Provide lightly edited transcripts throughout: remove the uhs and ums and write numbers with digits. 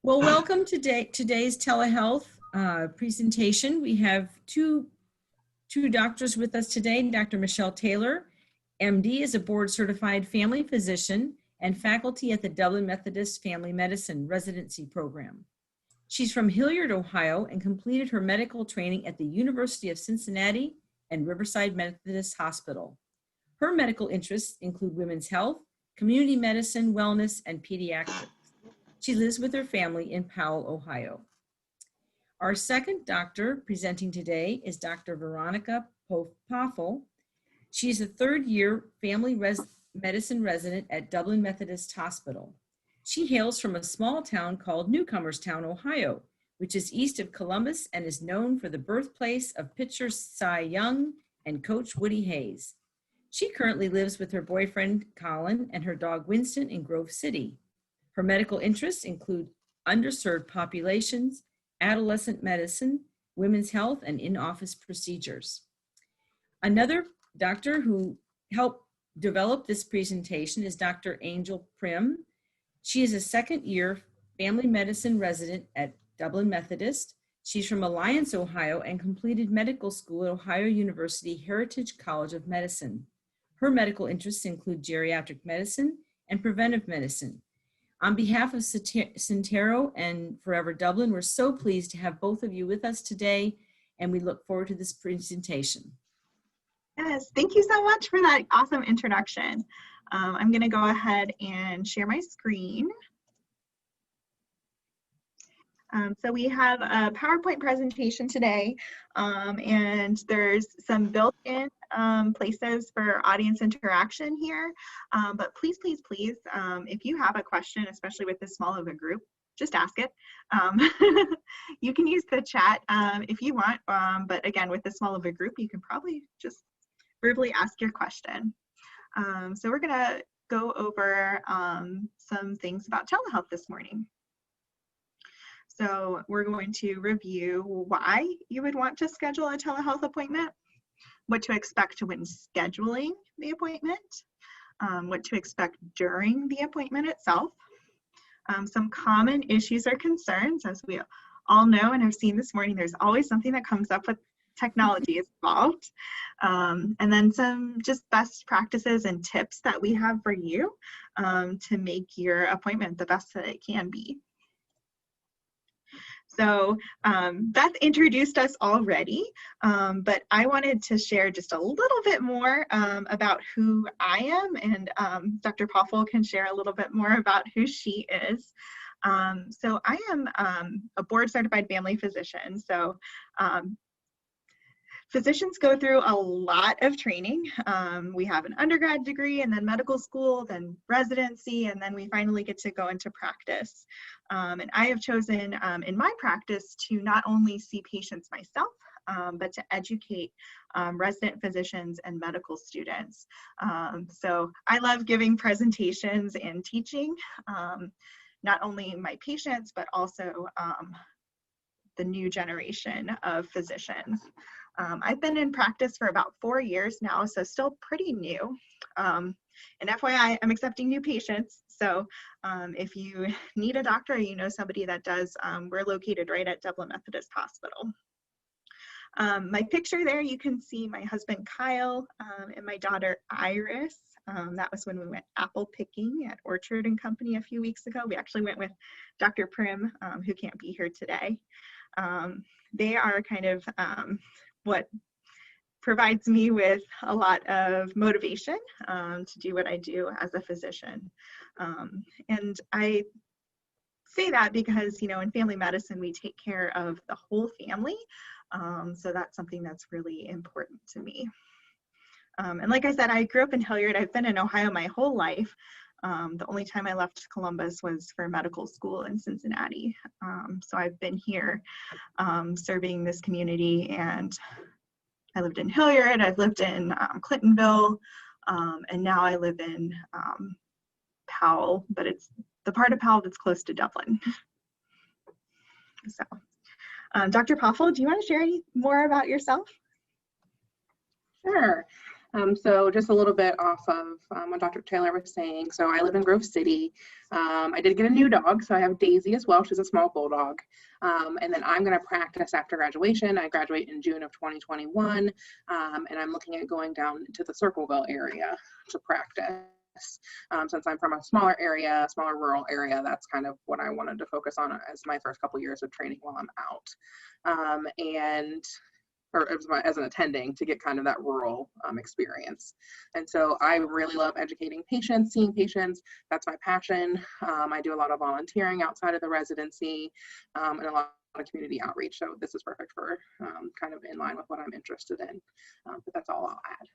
Well, welcome to today's telehealth presentation. We have two doctors with us today. Dr. Michelle Taylor, MD, is a board-certified family physician and faculty at the Dublin Methodist Family Medicine Residency Program. She's from Hilliard, Ohio, and completed her medical training at the University of Cincinnati and Riverside Methodist Hospital. Her medical interests include women's health, community medicine, wellness, and pediatrics. She lives with her family in Powell, Ohio. Our second doctor presenting today is Dr. Veronica Poffel. She is a third-year family medicine resident at Dublin Methodist Hospital. She hails from a small town called Newcomerstown, Ohio, which is east of Columbus and is known for the birthplace of pitcher Cy Young and coach Woody Hayes. She currently lives with her boyfriend, Colin, and her dog, Winston, in Grove City. Her medical interests include underserved populations, adolescent medicine, women's health, and in-office procedures. Another doctor who helped develop this presentation is Dr. Angel Prim. She is a second-year family medicine resident at Dublin Methodist. She's from Alliance, Ohio, and completed medical school at Ohio University Heritage College of Medicine. Her medical interests include geriatric medicine and preventive medicine. On behalf of Syntero and Forever Dublin, we're so pleased to have both of you with us today, and we look forward to this presentation. Yes, thank you so much for that awesome introduction. I'm going to go ahead and share my screen. So we have a PowerPoint presentation today, and there's some built-in places for audience interaction here. But please, please, please, if you have a question, especially with this small of a group, just ask it. You can use the chat if you want, but again, with this small of a group, you can probably just verbally ask your question. So we're gonna go over some things about telehealth this morning. So we're going to review why you would want to schedule a telehealth appointment, what to expect when scheduling the appointment, what to expect during the appointment itself, some common issues or concerns. As we all know and have seen this morning, there's always something that comes up with technology is involved, and then some just best practices and tips that we have for you to make your appointment the best that it can be. So Beth introduced us already, but I wanted to share just a little bit more about who I am, and Dr. Poffel can share a little bit more about who she is. So I am a board-certified family physician. So physicians go through a lot of training. We have an undergrad degree and then medical school, then residency, and then we finally get to go into practice. And I have chosen in my practice to not only see patients myself, but to educate resident physicians and medical students. So I love giving presentations and teaching, not only my patients, but also the new generation of physicians. I've been in practice for about 4 years now, so still pretty new. And FYI, I'm accepting new patients. So if you need a doctor or you know somebody that does, we're located right at Dublin Methodist Hospital. My picture there, you can see my husband Kyle and my daughter Iris. That was when we went apple picking at Orchard and Company a few weeks ago. We actually went with Dr. Prim, who can't be here today. They are kind of what provides me with a lot of motivation to do what I do as a physician. And I say that because, you know, in family medicine, we take care of the whole family. So that's something that's really important to me. And like I said, I grew up in Hilliard. I've been in Ohio my whole life. The only time I left Columbus was for medical school in Cincinnati. So I've been here serving this community, and I lived in Hilliard, I've lived in Clintonville, and now I live in Powell, but it's the part of Powell that's close to Dublin. So, Dr. Poffel, do you want to share any more about yourself? Sure. So just a little bit off of what Dr. Taylor was saying. So I live in Grove City. I did get a new dog, so I have Daisy as well. She's a small bulldog. And then I'm going to practice after graduation. I graduate in June of 2021, and I'm looking at going down to the Circleville area to practice. Since I'm from a smaller area, smaller rural area, that's kind of what I wanted to focus on as my first couple years of training while I'm out. Or as an attending, to get kind of that rural experience. And so I really love educating patients, seeing patients. That's my passion. I do a lot of volunteering outside of the residency and a lot of community outreach. So this is perfect for kind of in line with what I'm interested in. But that's all I'll add.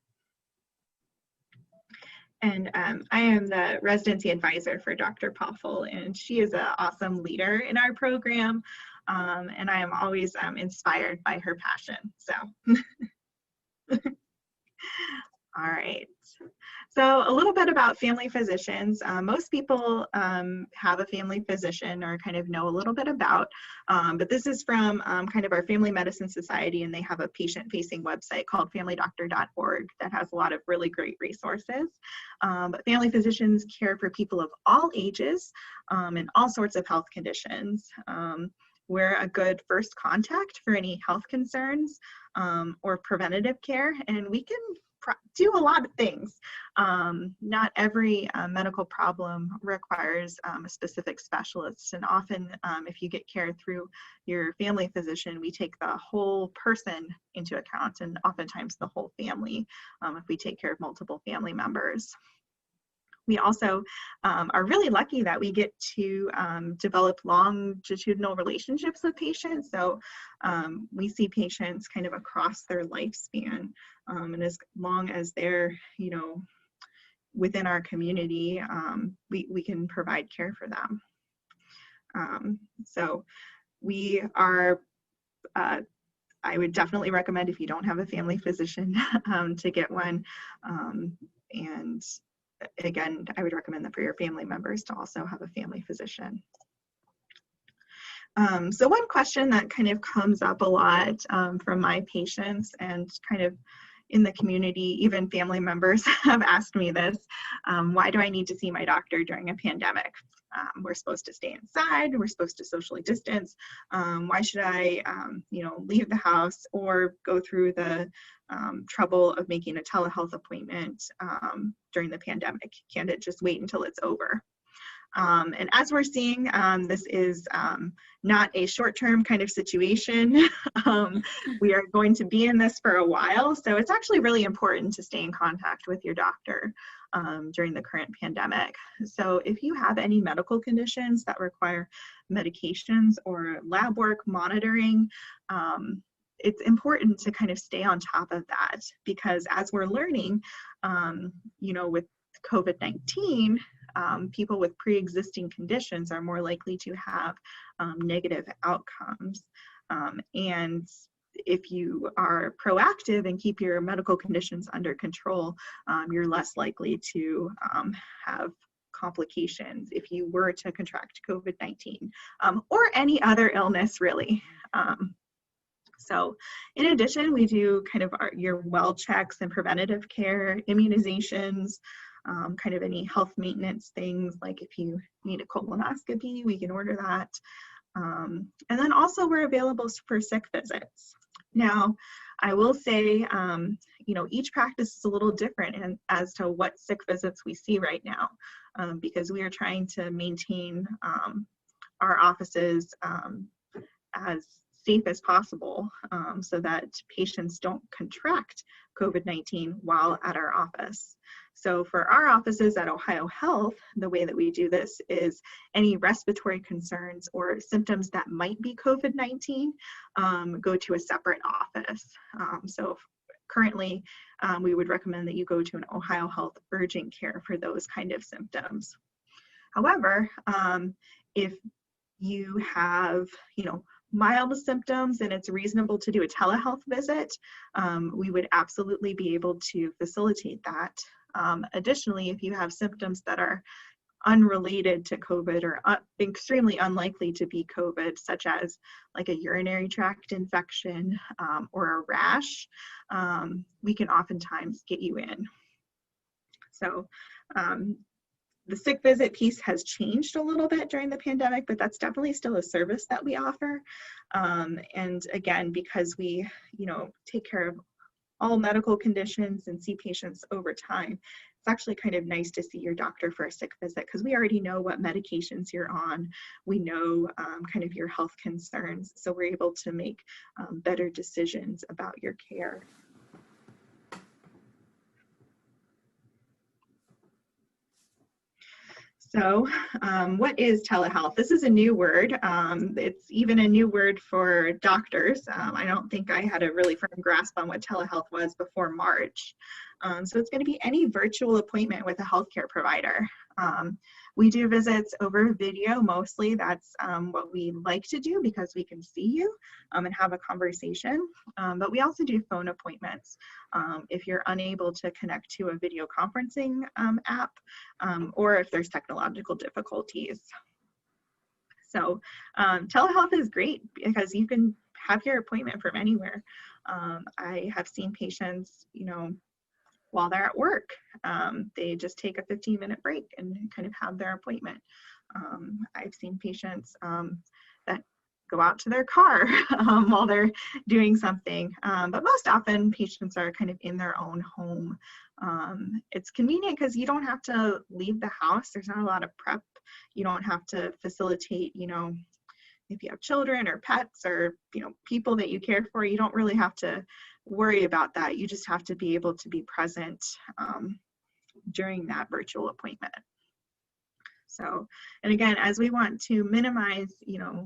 And I am the residency advisor for Dr. Poffel, and she is an awesome leader in our program. And I am always inspired by her passion. So, all right. So a little bit about family physicians. Most people have a family physician or kind of know a little bit about, but this is from kind of our Family Medicine Society, and they have a patient-facing website called familydoctor.org that has a lot of really great resources. But family physicians care for people of all ages and all sorts of health conditions. We're a good first contact for any health concerns or preventative care, and we can do a lot of things. Not every medical problem requires a specific specialist, and often if you get care through your family physician, we take the whole person into account, and oftentimes the whole family if we take care of multiple family members. We also are really lucky that we get to develop longitudinal relationships with patients. So we see patients kind of across their lifespan, and as long as they're, within our community, we can provide care for them. So we are, I would definitely recommend, if you don't have a family physician, to get one. And again, I would recommend that for your family members to also have a family physician. So one question that kind of comes up a lot from my patients and kind of in the community, even family members have asked me this: why do I need to see my doctor during a pandemic? We're supposed to stay inside, we're supposed to socially distance. Why should I, leave the house or go through the trouble of making a telehealth appointment during the pandemic? Can't it just wait until it's over? And as we're seeing, this is not a short-term kind of situation. We are going to be in this for a while, so it's actually really important to stay in contact with your doctor during the current pandemic. So if you have any medical conditions that require medications or lab work monitoring, it's important to kind of stay on top of that, because as we're learning, with COVID-19, people with pre-existing conditions are more likely to have negative outcomes. And if you are proactive and keep your medical conditions under control, you're less likely to have complications if you were to contract COVID-19 or any other illness, really. So in addition, we do kind of your well checks and preventative care, immunizations, kind of any health maintenance things, like if you need a colonoscopy, we can order that. And then also we're available for sick visits. Now, I will say, each practice is a little different as to what sick visits we see right now, because we are trying to maintain our offices as safe as possible so that patients don't contract COVID-19 while at our office. So for our offices at Ohio Health, the way that we do this is any respiratory concerns or symptoms that might be COVID-19 go to a separate office. So currently, we would recommend that you go to an Ohio Health urgent care for those kind of symptoms. However, if you have, mild symptoms and it's reasonable to do a telehealth visit, we would absolutely be able to facilitate that. Additionally, if you have symptoms that are unrelated to COVID or extremely unlikely to be COVID, such as like a urinary tract infection or a rash, we can oftentimes get you in. So the sick visit piece has changed a little bit during the pandemic, but that's definitely still a service that we offer. And again, because we, take care of all medical conditions and see patients over time, it's actually kind of nice to see your doctor for a sick visit because we already know what medications you're on. We know kind of your health concerns, so we're able to make better decisions about your care. So what is telehealth? This is a new word. It's even a new word for doctors. I don't think I had a really firm grasp on what telehealth was before March. So it's going to be any virtual appointment with a healthcare provider. We do visits over video mostly. That's what we like to do because we can see you and have a conversation. But we also do phone appointments if you're unable to connect to a video conferencing app or if there's technological difficulties. So telehealth is great because you can have your appointment from anywhere. I have seen patients, while they're at work. They just take a 15-minute break and kind of have their appointment. I've seen patients that go out to their car while they're doing something, but most often patients are kind of in their own home. It's convenient because you don't have to leave the house. There's not a lot of prep. You don't have to facilitate, if you have children or pets or, people that you care for, you don't really have to worry about that. You just have to be able to be present during that virtual appointment. So, and again, as we want to minimize,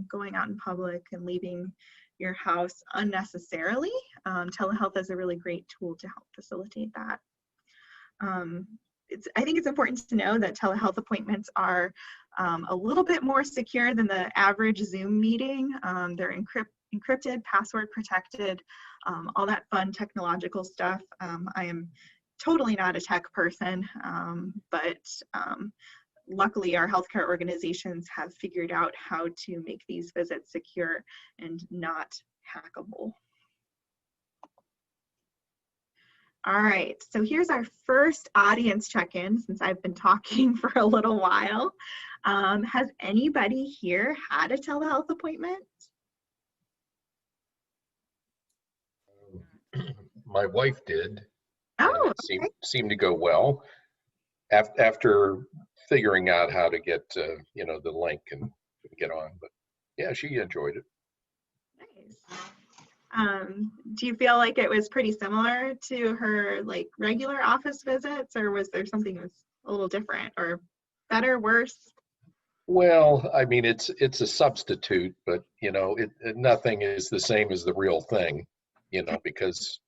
going out in public and leaving your house unnecessarily, telehealth is a really great tool to help facilitate that. I think it's important to know that telehealth appointments are a little bit more secure than the average Zoom meeting. They're encrypted, password protected, all that fun technological stuff. I am totally not a tech person, but luckily our healthcare organizations have figured out how to make these visits secure and not hackable. All right, so here's our first audience check-in since I've been talking for a little while. Has anybody here had a telehealth appointment? My wife did. Oh, and it okay. seemed to go well after figuring out how to get the link and get on. But yeah, she enjoyed it. Nice. Do you feel like it was pretty similar to her regular office visits, or was there something that was a little different or better, worse? Well, I mean, it's a substitute, but nothing is the same as the real thing, because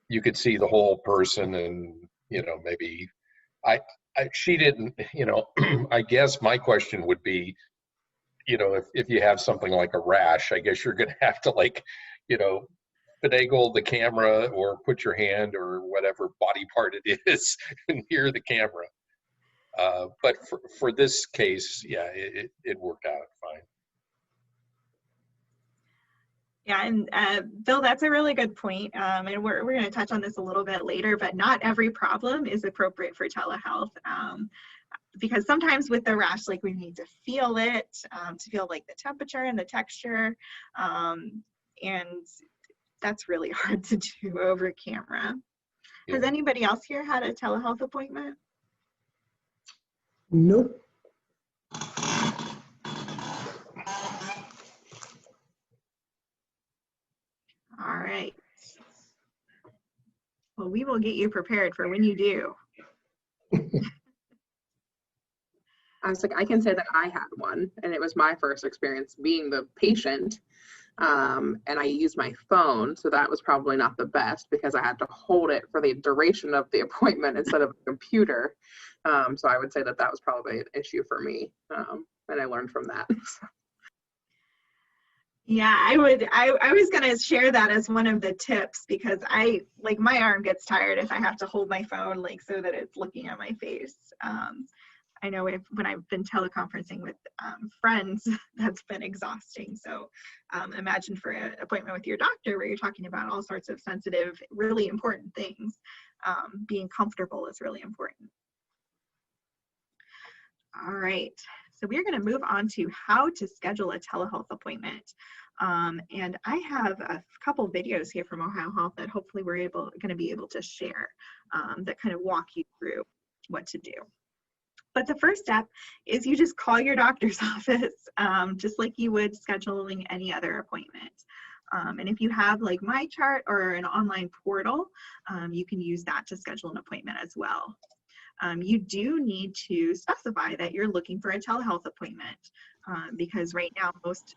you could see the whole person, and maybe she didn't. I guess my question would be, if you have something like a rash, I guess you're going to have to finagle the camera or put your hand or whatever body part it is near the camera. But for this case, yeah, it worked out fine. Yeah, and Bill, that's a really good point. And we're going to touch on this a little bit later, but not every problem is appropriate for telehealth. Because sometimes with the rash, we need to feel it, to feel the temperature and the texture. And that's really hard to do over camera. Yeah. Has anybody else here had a telehealth appointment? Nope. All right. Well, we will get you prepared for when you do. I can say that I had one, and it was my first experience being the patient, and I used my phone, so that was probably not the best because I had to hold it for the duration of the appointment instead of a computer. So I would say that was probably an issue for me, and I learned from that. Yeah, I was going to share that as one of the tips because my arm gets tired if I have to hold my phone so that it's looking at my face. I know when I've been teleconferencing with friends, that's been exhausting. So imagine for an appointment with your doctor where you're talking about all sorts of sensitive, really important things. Being comfortable is really important. All right, so we're going to move on to how to schedule a telehealth appointment. And I have a couple videos here from Ohio Health that hopefully we're going to be able to share that kind of walk you through what to do. But the first step is you just call your doctor's office, just like you would scheduling any other appointment. And if you have like MyChart or an online portal, you can use that to schedule an appointment as well. You do need to specify that you're looking for a telehealth appointment because right now most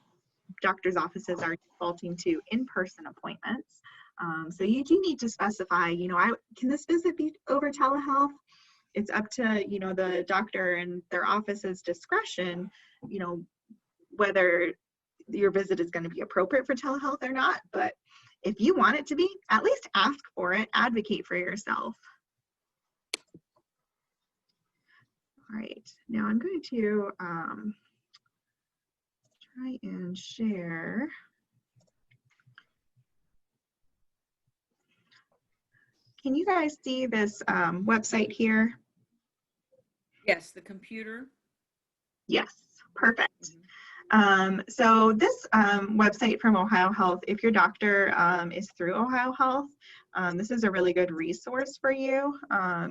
doctor's offices are defaulting to in-person appointments. So you do need to specify, you know, can this visit be over telehealth? It's up to, you know, the doctor and their office's discretion, you know, whether your visit is going to be appropriate for telehealth or not. But if you want it to be, at least ask for it, advocate for yourself. All right, now I'm going to try and share. Can you guys see this website here? Yes, the computer. Yes, perfect. So this website from Ohio Health, if your doctor is through Ohio Health, this is a really good resource for you.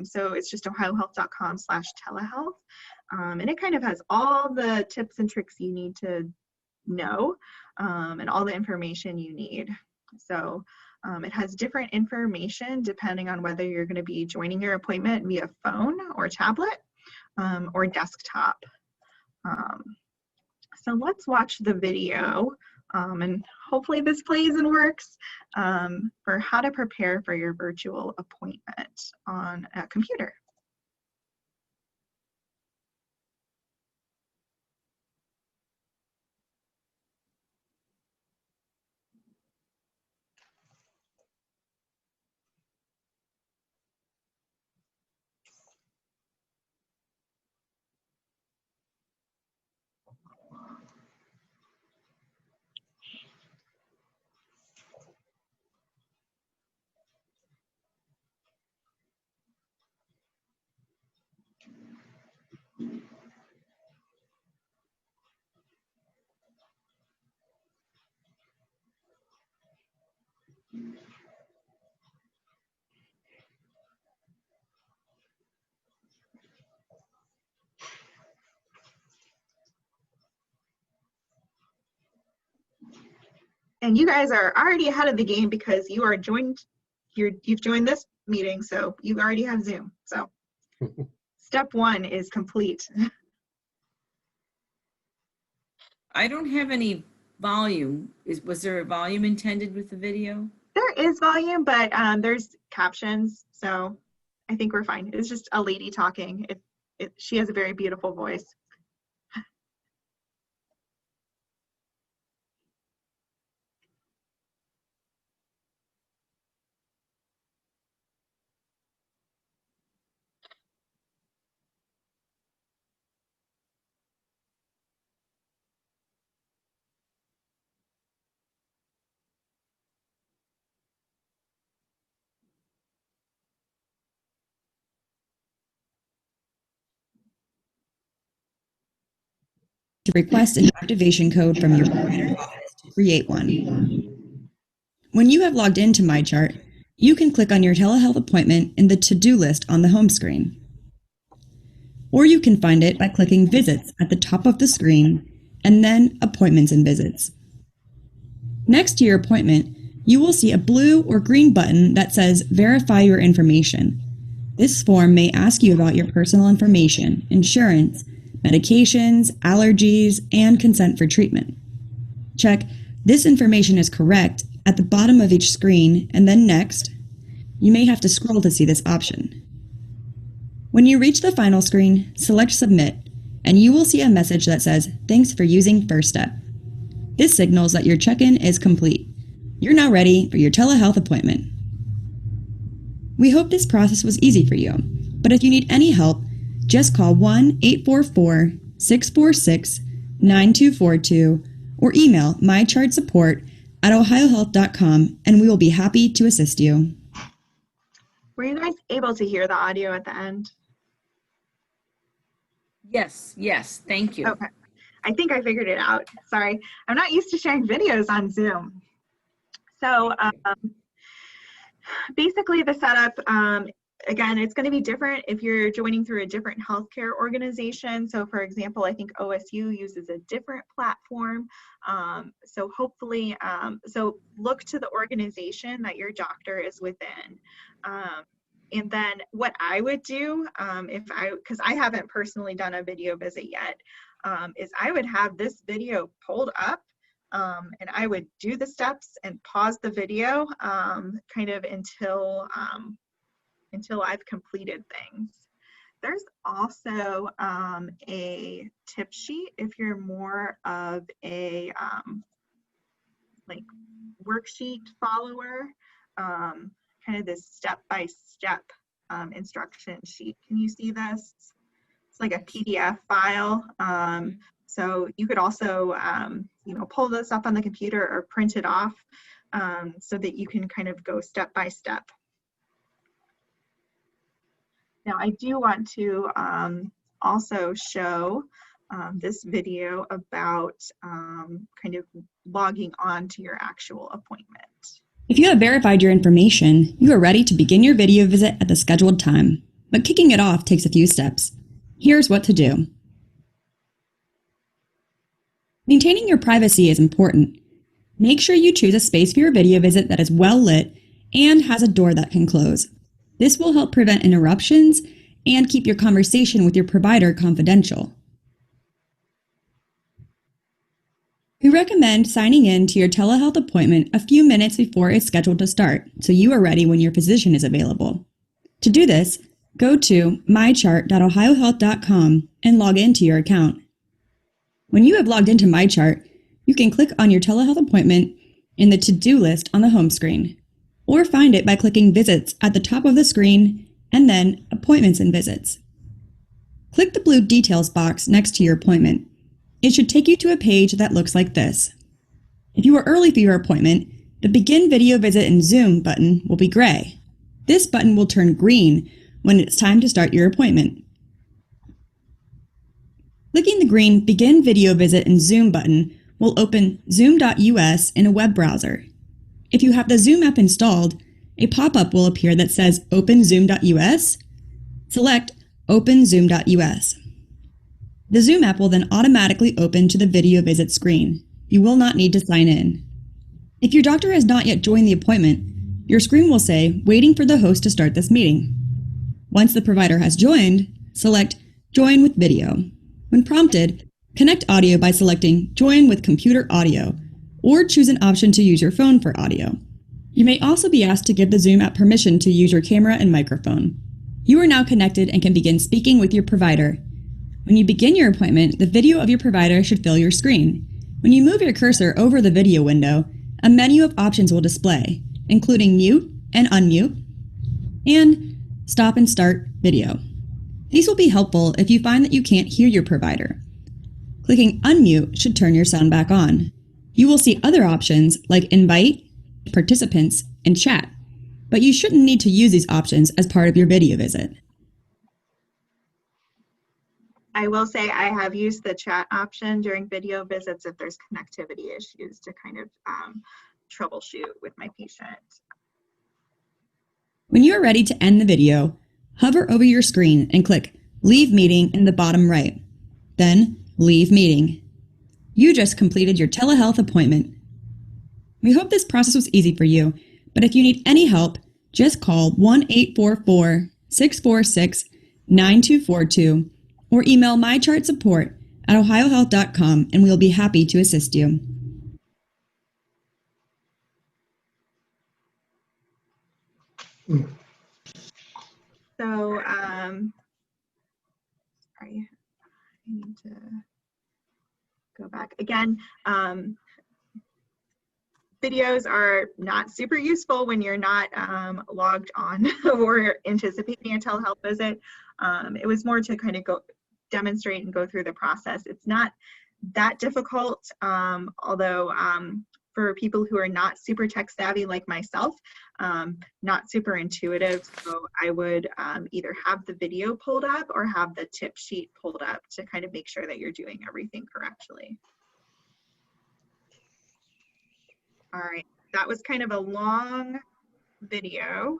So it's just ohiohealth.com/telehealth. And it kind of has all the tips and tricks you need to know and all the information you need. So it has different information depending on whether you're going to be joining your appointment via phone or tablet or desktop. So let's watch the video and hopefully this plays and works for how to prepare for your virtual appointment on a computer. And you guys are already ahead of the game because you are you've joined this meeting, so you already have Zoom. So step one is complete. I don't have any volume. Was there a volume intended with the video? There is volume, but there's captions, so I think we're fine. It's just a lady talking. She has a very beautiful voice. To request an activation code from your provider's office to create one. When you have logged into MyChart, you can click on your telehealth appointment in the to-do list on the home screen. Or you can find it by clicking Visits at the top of the screen and then Appointments and Visits. Next to your appointment, you will see a blue or green button that says Verify Your Information. This form may ask you about your personal information, insurance, medications, allergies, and consent for treatment. Check This information is correct at the bottom of each screen, and then Next. You may have to scroll to see this option. When you reach the final screen, select Submit, and you will see a message that says, Thanks for using First Step. This signals that your check-in is complete. You're now ready for your telehealth appointment. We hope this process was easy for you, but if you need any help, just call 1-844-646-9242 or email mychartsupport@ohiohealth.com and we will be happy to assist you. Were you guys able to hear the audio at the end? Yes, yes, thank you. Okay. I think I figured it out. Sorry. I'm not used to sharing videos on Zoom. So basically the setup, again, it's going to be different if you're joining through a different healthcare organization. So for example, I think OSU uses a different platform. So hopefully, so look to the organization that your doctor is within. And then what I would do, because I haven't personally done a video visit yet, is I would have this video pulled up and I would do the steps and pause the video kind of until I've completed things. There's also a tip sheet if you're more of a like worksheet follower, kind of this step-by-step instruction sheet. Can you see this? It's like a PDF file. So you could also, pull this up on the computer or print it off so that you can kind of go step by step. Now, I do want to also show this video about kind of logging on to your actual appointment. If you have verified your information, you are ready to begin your video visit at the scheduled time. But kicking it off takes a few steps. Here's what to do. Maintaining your privacy is important. Make sure you choose a space for your video visit that is well lit and has a door that can close. This will help prevent interruptions and keep your conversation with your provider confidential. We recommend signing in to your telehealth appointment a few minutes before it's scheduled to start, so you are ready when your physician is available. To do this, go to mychart.ohiohealth.com and log into your account. When you have logged into MyChart, you can click on your telehealth appointment in the to-do list on the home screen, or find it by clicking Visits at the top of the screen and then Appointments and Visits. Click the blue Details box next to your appointment. It should take you to a page that looks like this. If you are early for your appointment, the Begin Video Visit in Zoom button will be gray. This button will turn green when it's time to start your appointment. Clicking the green Begin Video Visit in Zoom button will open zoom.us in a web browser. If you have the Zoom app installed, a pop-up will appear that says Open Zoom.us. Select Open Zoom.us. The Zoom app will then automatically open to the video visit screen. You will not need to sign in. If your doctor has not yet joined the appointment, your screen will say, Waiting for the host to start this meeting. Once the provider has joined, select Join with Video. When prompted, connect audio by selecting Join with Computer Audio, or choose an option to use your phone for audio. You may also be asked to give the Zoom app permission to use your camera and microphone. You are now connected and can begin speaking with your provider. When you begin your appointment, the video of your provider should fill your screen. When you move your cursor over the video window, a menu of options will display, including mute and unmute, and stop and start video. These will be helpful if you find that you can't hear your provider. Clicking unmute should turn your sound back on. You will see other options like invite, participants, and chat, but you shouldn't need to use these options as part of your video visit. I will say I have used the chat option during video visits if there's connectivity issues to kind of troubleshoot with my patient. When you are ready to end the video, hover over your screen and click Leave Meeting in the bottom right. Then Leave Meeting. You just completed your telehealth appointment. We hope this process was easy for you, but if you need any help, just call 1-844-646-9242 or email mychartsupport@ohiohealth.com and we will be happy to assist you. So, sorry, I need to go back again. videos are not super useful when you're not logged on or anticipating a telehealth visit. It was more to kind of demonstrate and go through the process. It's not that difficult, although for people who are not super tech savvy like myself, not super intuitive. So I would either have the video pulled up or have the tip sheet pulled up to kind of make sure that you're doing everything correctly. All right, that was kind of a long video.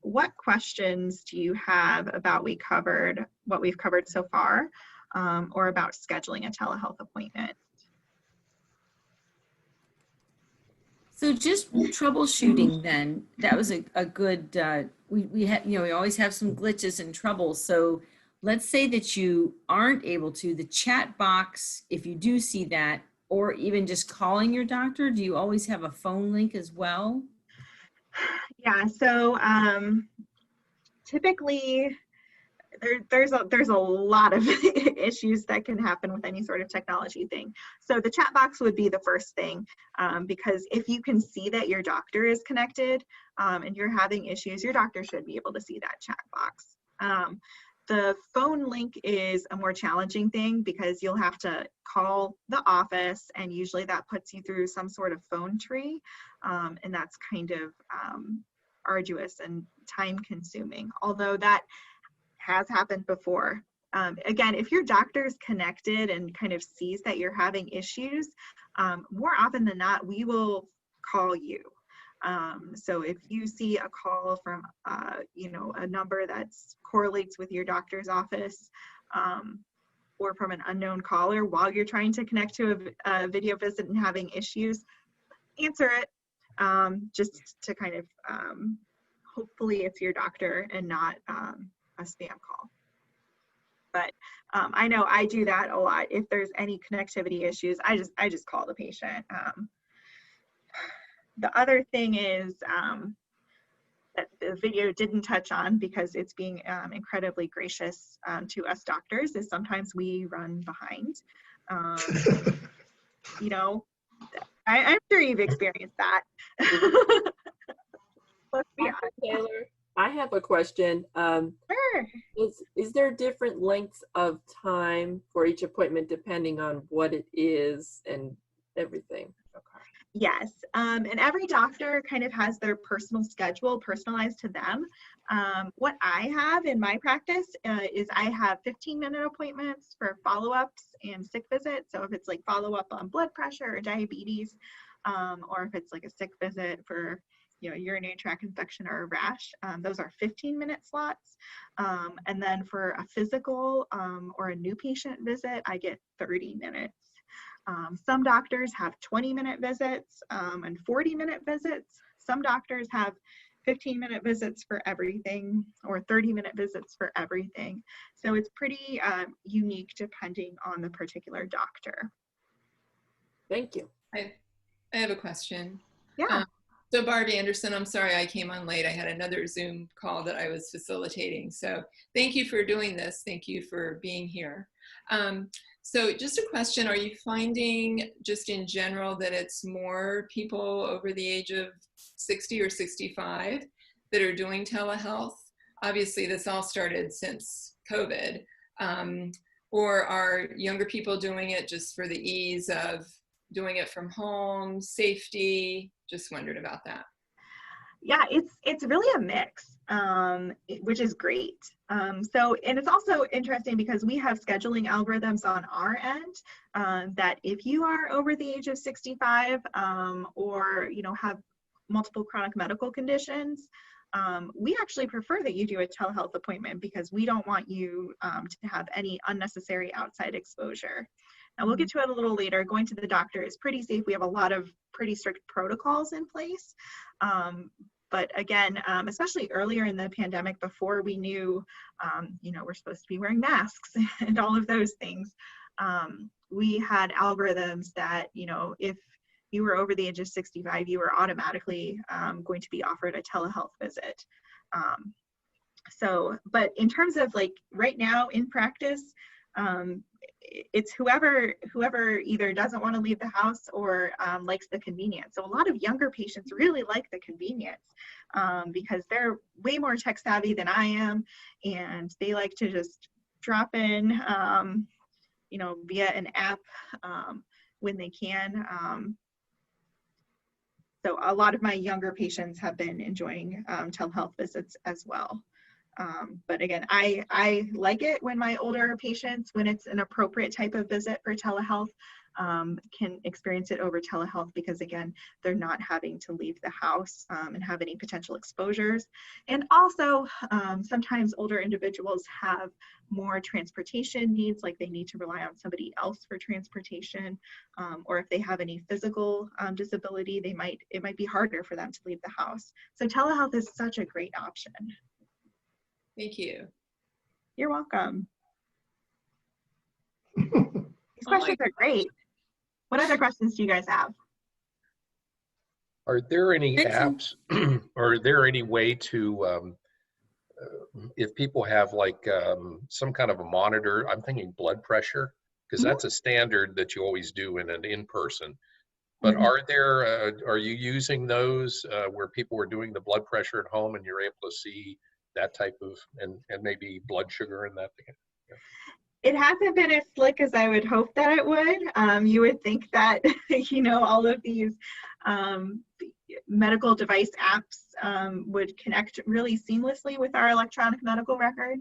What questions do you have about what we've covered so far, or about scheduling a telehealth appointment? So just troubleshooting then, that was a good, we have, we always have some glitches and troubles. So let's say that you aren't able to, the chat box, if you do see that, or even just calling your doctor, do you always have a phone link as well? Yeah, so typically there's a lot of issues that can happen with any sort of technology thing. So the chat box would be the first thing, because if you can see that your doctor is connected and you're having issues, your doctor should be able to see that chat box. The phone link is a more challenging thing because you'll have to call the office, and usually that puts you through some sort of phone tree, and that's kind of arduous and time consuming, although that has happened before. Again, if your doctor is connected and kind of sees that you're having issues, more often than not, we will call you. So if you see a call from, a number that correlates with your doctor's office, or from an unknown caller while you're trying to connect to a video visit and having issues, answer it, just to kind of, hopefully it's your doctor and not a spam call. But I know I do that a lot. If there's any connectivity issues, I just call the patient. The other thing is that the video didn't touch on, because it's being incredibly gracious to us doctors, is sometimes we run behind. I'm sure you've experienced that. Let's be honest. Taylor, I have a question. Sure. Is there different lengths of time for each appointment depending on what it is and everything? Okay. Yes, and every doctor kind of has their personal schedule personalized to them. What I have in my practice is I have 15-minute appointments for follow-ups and sick visits. So if it's like follow-up on blood pressure or diabetes, or if it's like a sick visit for urinary tract infection or a rash, those are 15-minute slots. And then for a physical or a new patient visit, I get 30 minutes. Some doctors have 20-minute visits and 40-minute visits. Some doctors have 15-minute visits for everything, or 30-minute visits for everything. So it's pretty unique depending on the particular doctor. Thank you. I have a question. Yeah. So Barb Anderson, I'm sorry I came on late. I had another Zoom call that I was facilitating. So thank you for doing this. Thank you for being here. So just a question, are you finding just in general that it's more people over the age of 60 or 65 that are doing telehealth? Obviously this all started since COVID. Or are younger people doing it just for the ease of doing it from home, safety? Just wondered about that. Yeah, it's really a mix, which is great. And it's also interesting because we have scheduling algorithms on our end that if you are over the age of 65 or have multiple chronic medical conditions, we actually prefer that you do a telehealth appointment because we don't want you to have any unnecessary outside exposure. Now we'll get to it a little later. Going to the doctor is pretty safe. We have a lot of pretty strict protocols in place. But again, especially earlier in the pandemic, before we knew, we're supposed to be wearing masks and all of those things, we had algorithms that, if you were over the age of 65, you were automatically going to be offered a telehealth visit. But in terms of like right now in practice, it's whoever either doesn't want to leave the house or likes the convenience. So a lot of younger patients really like the convenience because they're way more tech savvy than I am, and they like to just drop in, you know, via an app when they can. So a lot of my younger patients have been enjoying telehealth visits as well. But again, I like it when my older patients, when it's an appropriate type of visit for telehealth, can experience it over telehealth because again, they're not having to leave the house and have any potential exposures. And also, sometimes older individuals have more transportation needs, like they need to rely on somebody else for transportation, or if they have any physical disability, it might be harder for them to leave the house. So telehealth is such a great option. Thank you. You're welcome. These questions are great. What other questions do you guys have? Are there any apps, or are there any way to, if people have like some kind of a monitor, I'm thinking blood pressure, because that's a standard that you always do in an in-person. But are you using those where people are doing the blood pressure at home and you're able to see that type of, and maybe blood sugar and that thing? Yeah. It hasn't been as slick as I would hope that it would. You would think that, you know, all of these medical device apps would connect really seamlessly with our electronic medical record.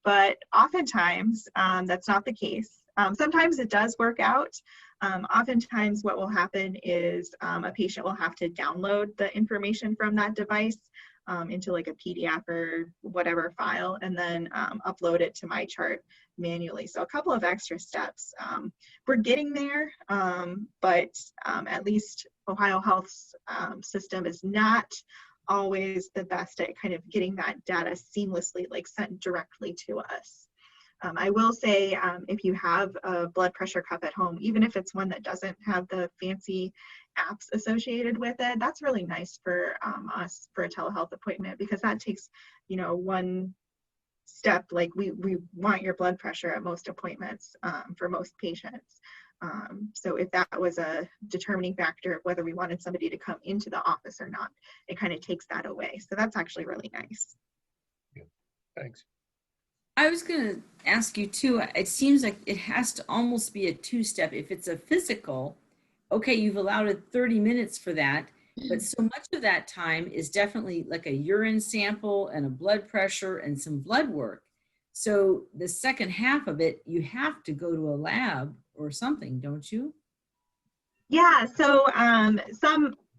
But oftentimes that's not the case. Sometimes it does work out. Oftentimes what will happen is a patient will have to download the information from that device into like a PDF or whatever file, and then upload it to my chart manually. So a couple of extra steps. We're getting there, but at least Ohio Health's system is not always the best at kind of getting that data seamlessly like sent directly to us. I will say if you have a blood pressure cuff at home, even if it's one that doesn't have the fancy apps associated with it, that's really nice for us for a telehealth appointment, because that takes, you know, one step. Like we want your blood pressure at most appointments for most patients. So if that was a determining factor of whether we wanted somebody to come into the office or not, it kind of takes that away. So that's actually really nice. Yeah. Thanks. I was going to ask you too, it seems like it has to almost be a two-step. If it's a physical, okay, you've allowed 30 minutes for that, but so much of that time is definitely like a urine sample and a blood pressure and some blood work. So the second half of it, you have to go to a lab or something, don't you? Yeah, so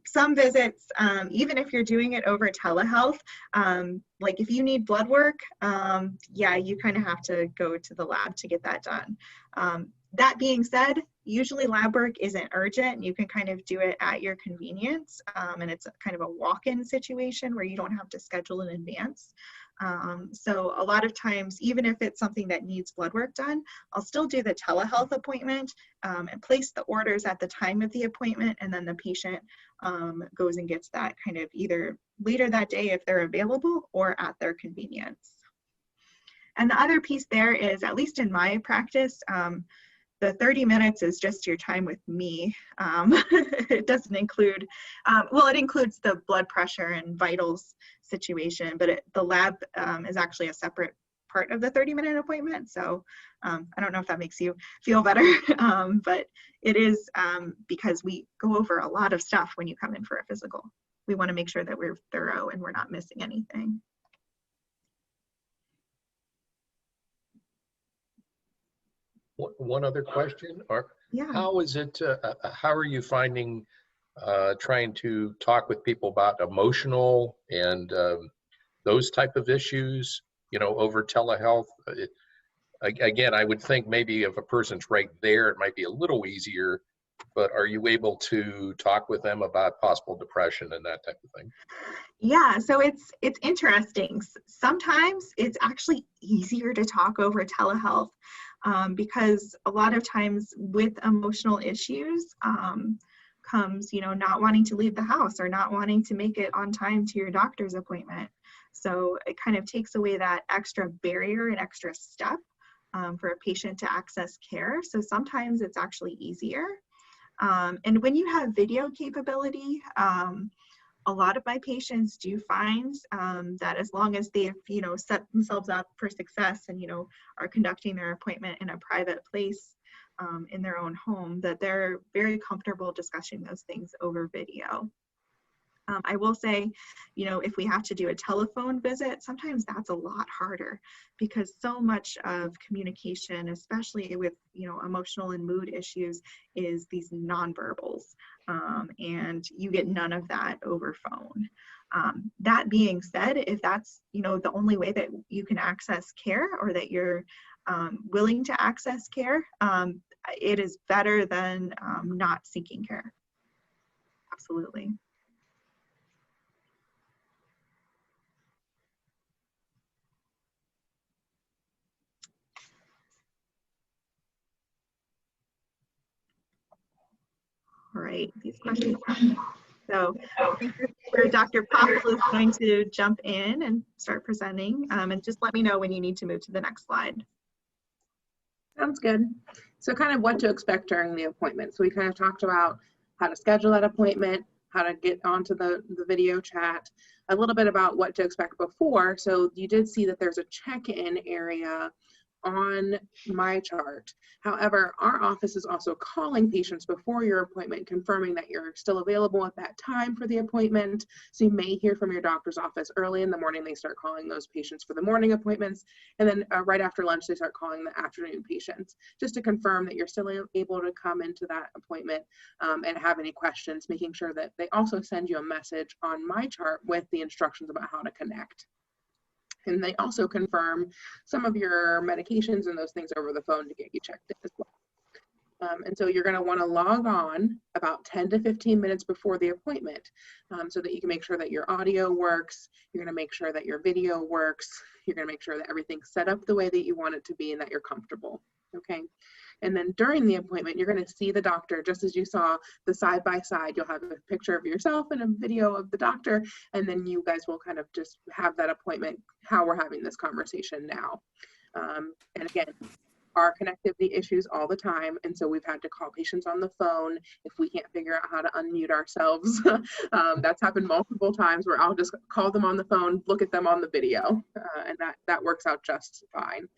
some visits, even if you're doing it over telehealth, like if you need blood work, yeah, you kind of have to go to the lab to get that done. That being said, usually lab work isn't urgent. You can kind of do it at your convenience, and it's kind of a walk-in situation where you don't have to schedule in advance. So a lot of times, even if it's something that needs blood work done, I'll still do the telehealth appointment and place the orders at the time of the appointment, and then the patient goes and gets that kind of either later that day if they're available or at their convenience. And the other piece there is, at least in my practice, the 30 minutes is just your time with me. It doesn't include, well, it includes the blood pressure and vitals situation, but the lab is actually a separate part of the 30-minute appointment. So I don't know if that makes you feel better, but it is because we go over a lot of stuff when you come in for a physical. We want to make sure that we're thorough and we're not missing anything. One other question, Yeah. how is it, how are you finding trying to talk with people about emotional and those type of issues, you know, over telehealth? Again, I would think maybe if a person's right there, it might be a little easier, but are you able to talk with them about possible depression and that type of thing? Yeah, so it's interesting. Sometimes it's actually easier to talk over telehealth because a lot of times with emotional issues comes, you know, not wanting to leave the house or not wanting to make it on time to your doctor's appointment. So it kind of takes away that extra barrier and extra step for a patient to access care. So sometimes it's actually easier. And when you have video capability, a lot of my patients do find that as long as they've, set themselves up for success and, are conducting their appointment in a private place in their own home, that they're very comfortable discussing those things over video. I will say, if we have to do a telephone visit, sometimes that's a lot harder because so much of communication, especially with, emotional and mood issues, is these nonverbals. And you get none of that over phone. That being said, if that's, the only way that you can access care or that you're willing to access care, it is better than not seeking care. Absolutely. All right, these questions. So where Dr. Popple is going to jump in and start presenting, and just let me know when you need to move to the next slide. Sounds good. So kind of what to expect during the appointment. So we kind of talked about how to schedule that appointment, how to get onto the video chat, a little bit about what to expect before. So you did see that there's a check-in area on my chart. However, our office is also calling patients before your appointment, confirming that you're still available at that time for the appointment. So you may hear from your doctor's office early in the morning. They start calling those patients for the morning appointments. And then right after lunch, they start calling the afternoon patients, just to confirm that you're still able to come into that appointment and have any questions, making sure that they also send you a message on my chart with the instructions about how to connect. And they also confirm some of your medications and those things over the phone to get you checked in as well. And so you're going to want to log on about 10 to 15 minutes before the appointment so that you can make sure that your audio works. You're going to make sure that your video works. You're going to make sure that everything's set up the way that you want it to be and that you're comfortable. Okay. And then during the appointment, you're going to see the doctor just as you saw the side by side. You'll have a picture of yourself and a video of the doctor, and then you guys will kind of just have that appointment, how we're having this conversation now. And again, our connectivity issues all the time, and so we've had to call patients on the phone if we can't figure out how to unmute ourselves. That's happened multiple times where I'll just call them on the phone, look at them on the video, and that works out just fine.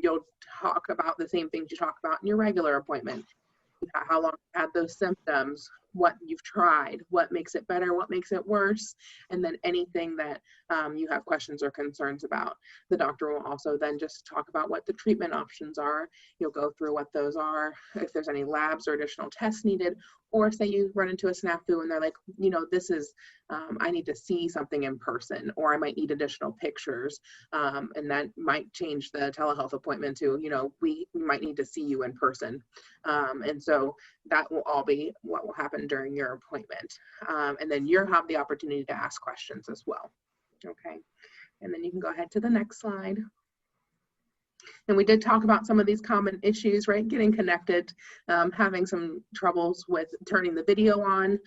You'll talk about the same things you talk about in your regular appointment. How long you've had those symptoms, what you've tried, what makes it better, what makes it worse, and then anything that you have questions or concerns about. The doctor will also then just talk about what the treatment options are. You'll go through what those are, if there's any labs or additional tests needed, or say you run into a snafu and they're like, this is, I need to see something in person, or I might need additional pictures, and that might change the telehealth appointment to, we might need to see you in person. And so that will all be what will happen during your appointment. And then you'll have the opportunity to ask questions as well. Okay, and then you can go ahead to the next slide. And we did talk about some of these common issues, right? Getting connected, having some troubles with turning the video on.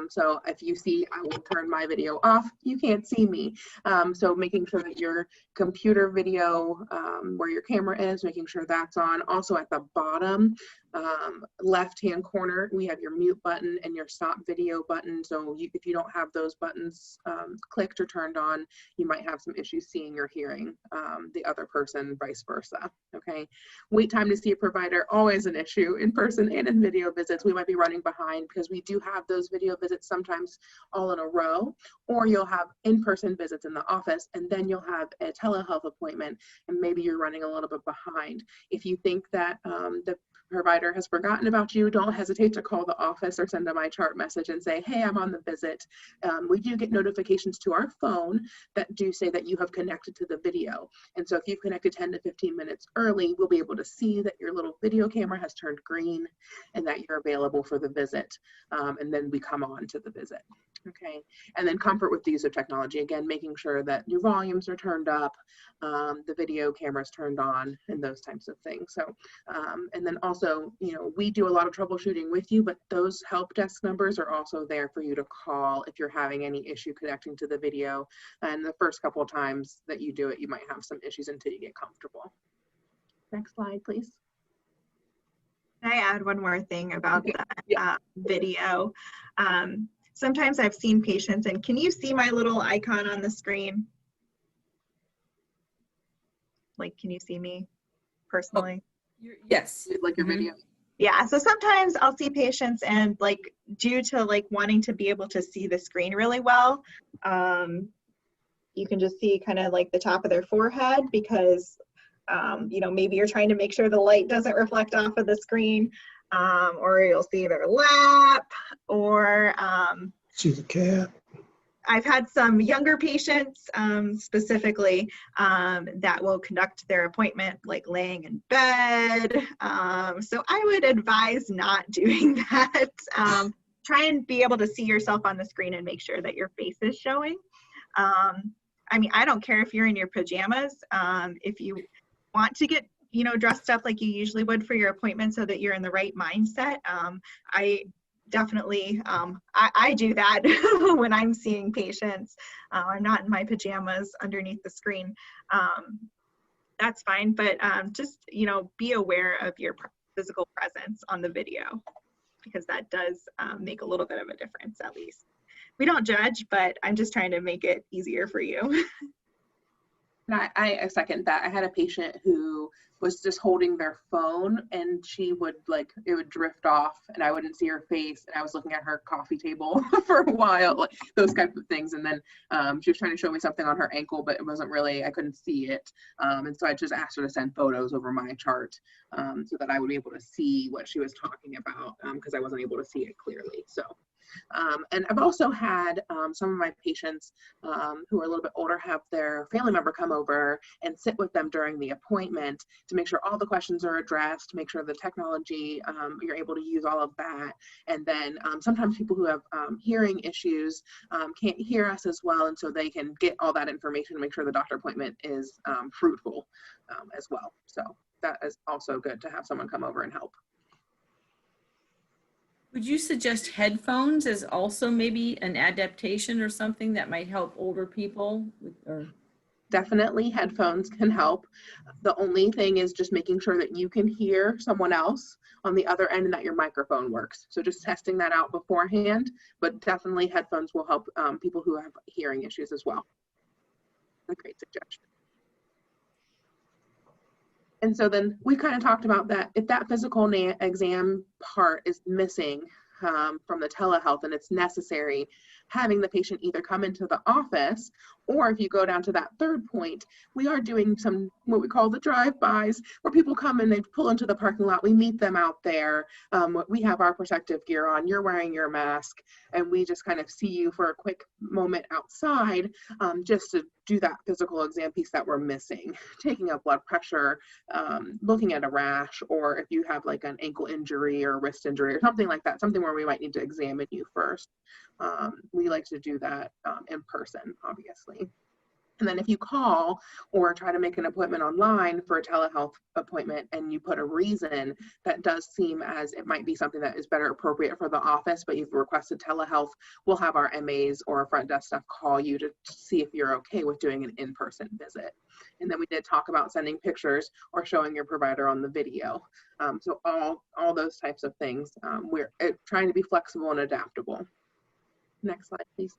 So if you see, I will turn my video off, you can't see me. So making sure that your computer video, where your camera is, making sure that's on. Also at the bottom, left-hand corner, we have your mute button and your stop video button. So if you don't have those buttons clicked or turned on, you might have some issues seeing or hearing the other person, vice versa. Okay, wait time to see a provider, always an issue in person and in video visits. We might be running behind because we do have those video visits sometimes all in a row, or you'll have in-person visits in the office and then you'll have a telehealth appointment and maybe you're running a little bit behind. If you think that the provider has forgotten about you, don't hesitate to call the office or send a MyChart message and say, hey, I'm on the visit. We do get notifications to our phone that do say that you have connected to the video. And so if you've connected 10 to 15 minutes early, we'll be able to see that your little video camera has turned green and that you're available for the visit. And then we come on to the visit. Okay, and then comfort with the use of technology. Again, making sure that your volumes are turned up, the video cameras turned on, and those types of things. So, and then also, we do a lot of troubleshooting with you, but those help desk numbers are also there for you to call if you're having any issue connecting to the video. And the first couple of times that you do it, you might have some issues until you get comfortable. Next slide, please. Can I add one more thing about Okay. that Yeah. video? Sometimes I've seen patients, and can you see my little icon on the screen? Like, can you see me personally? Yes. Like your video. Yeah, so sometimes I'll see patients and like due to like wanting to be able to see the screen really well, you can just see kind of like the top of their forehead because, you know, maybe you're trying to make sure the light doesn't reflect off of the screen, or you'll see their lap, or See the cat. I've had some younger patients specifically that will conduct their appointment like laying in bed. So I would advise not doing that. Try and be able to see yourself on the screen and make sure that your face is showing. I mean, I don't care if you're in your pajamas. If you want to get, you know, dressed up like you usually would for your appointment so that you're in the right mindset, I definitely, I do that when I'm seeing patients. I'm not in my pajamas underneath the screen. That's fine, but just, you know, be aware of your physical presence on the video because that does make a little bit of a difference at least. We don't judge, but I'm just trying to make it easier for you. And I second that. I had a patient who was just holding their phone and she would like, it would drift off and I wouldn't see her face and I was looking at her coffee table for a while, like those type of things. And then she was trying to show me something on her ankle, but it wasn't really, I couldn't see it. And so I just asked her to send photos over my chart so that I would be able to see what she was talking about because I wasn't able to see it clearly. So. And I've also had some of my patients who are a little bit older have their family member come over and sit with them during the appointment to make sure all the questions are addressed, to make sure the technology, you're able to use all of that. And then sometimes people who have hearing issues can't hear us as well, and so they can get all that information to make sure the doctor appointment is fruitful as well. So that is also good to have someone come over and help. Would you suggest headphones as also maybe an adaptation or something that might help older people? Definitely headphones can help. The only thing is just making sure that you can hear someone else on the other end and that your microphone works. So just testing that out beforehand, but definitely headphones will help people who have hearing issues as well. A great suggestion. And so then we kind of talked about that. If that physical exam part is missing from the telehealth and it's necessary, having the patient either come into the office, or if you go down to that third point, we are doing some what we call the drive-bys, where people come and they pull into the parking lot. We meet them out there. We have our protective gear on. You're wearing your mask, and we just kind of see you for a quick moment outside just to do that physical exam piece that we're missing, taking a blood pressure, looking at a rash, or if you have like an ankle injury or wrist injury or something like that, something where we might need to examine you first. We like to do that in person, obviously. And then if you call or try to make an appointment online for a telehealth appointment and you put a reason that does seem as it might be something that is better appropriate for the office, but you've requested telehealth, we'll have our MAs or our front desk staff call you to see if you're okay with doing an in-person visit. And then we did talk about sending pictures or showing your provider on the video. So all those types of things. We're trying to be flexible and adaptable. Next slide, please.